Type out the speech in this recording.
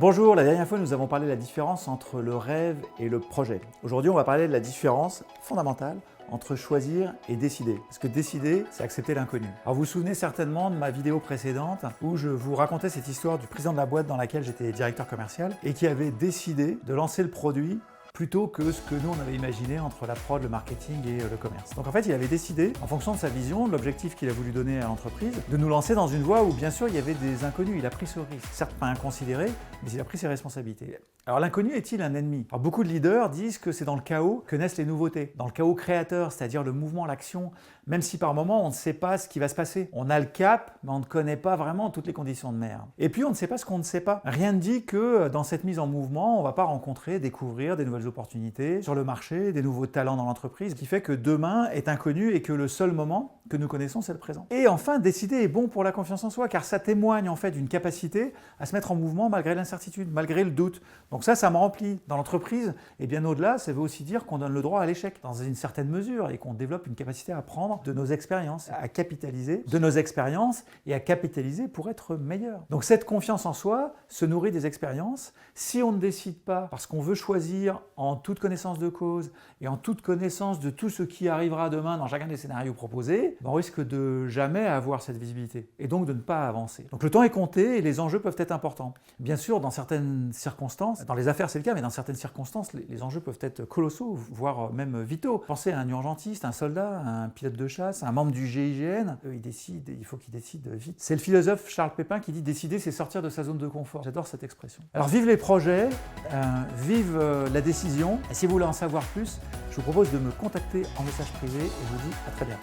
Bonjour, la dernière fois nous avons parlé de la différence entre le rêve et le projet. Aujourd'hui on va parler de la différence fondamentale entre choisir et décider. Parce que décider, c'est accepter l'inconnu. Alors vous vous souvenez certainement de ma vidéo précédente où je vous racontais cette histoire du président de la boîte dans laquelle j'étais directeur commercial et qui avait décidé de lancer le produit plutôt que ce que nous on avait imaginé entre la prod, le marketing et le commerce. Donc en fait il avait décidé, en fonction de sa vision, de l'objectif qu'il a voulu donner à l'entreprise, de nous lancer dans une voie où bien sûr il y avait des inconnus. Il a pris ce risque, certes pas inconsidéré, mais il a pris ses responsabilités. Alors l'inconnu est-il un ennemi? Alors beaucoup de leaders disent que c'est dans le chaos que naissent les nouveautés, dans le chaos créateur, c'est-à-dire le mouvement, l'action, même si par moment on ne sait pas ce qui va se passer. On a le cap, mais on ne connaît pas vraiment toutes les conditions de mer. Et puis on ne sait pas ce qu'on ne sait pas. Rien ne dit que dans cette mise en mouvement, on ne va pas rencontrer, découvrir des nouvelles opportunités sur le marché, des nouveaux talents dans l'entreprise, ce qui fait que demain est inconnu et que le seul moment que nous connaissons, c'est le présent. Et enfin, décider est bon pour la confiance en soi, car ça témoigne en fait d'une capacité à se mettre en mouvement malgré l'incertitude, malgré le doute. Donc ça me remplit. Dans l'entreprise, et bien au-delà, ça veut aussi dire qu'on donne le droit à l'échec, dans une certaine mesure, et qu'on développe une capacité à apprendre de nos expériences, à capitaliser de nos expériences et à capitaliser pour être meilleur. Donc cette confiance en soi se nourrit des expériences. Si on ne décide pas parce qu'on veut choisir en toute connaissance de cause et en toute connaissance de tout ce qui arrivera demain dans chacun des scénarios proposés, on risque de jamais avoir cette visibilité et donc de ne pas avancer. Donc le temps est compté et les enjeux peuvent être importants. Bien sûr, dans certaines circonstances, dans les affaires c'est le cas, mais dans certaines circonstances, les enjeux peuvent être colossaux, voire même vitaux. Pensez à un urgentiste, un soldat, un pilote de chasse, un membre du GIGN, il faut qu'il décide vite. C'est le philosophe Charles Pépin qui dit « décider, c'est sortir de sa zone de confort ». J'adore cette expression. Alors vive les projets, vive la décision, et si vous voulez en savoir plus, je vous propose de me contacter en message privé et je vous dis à très bientôt.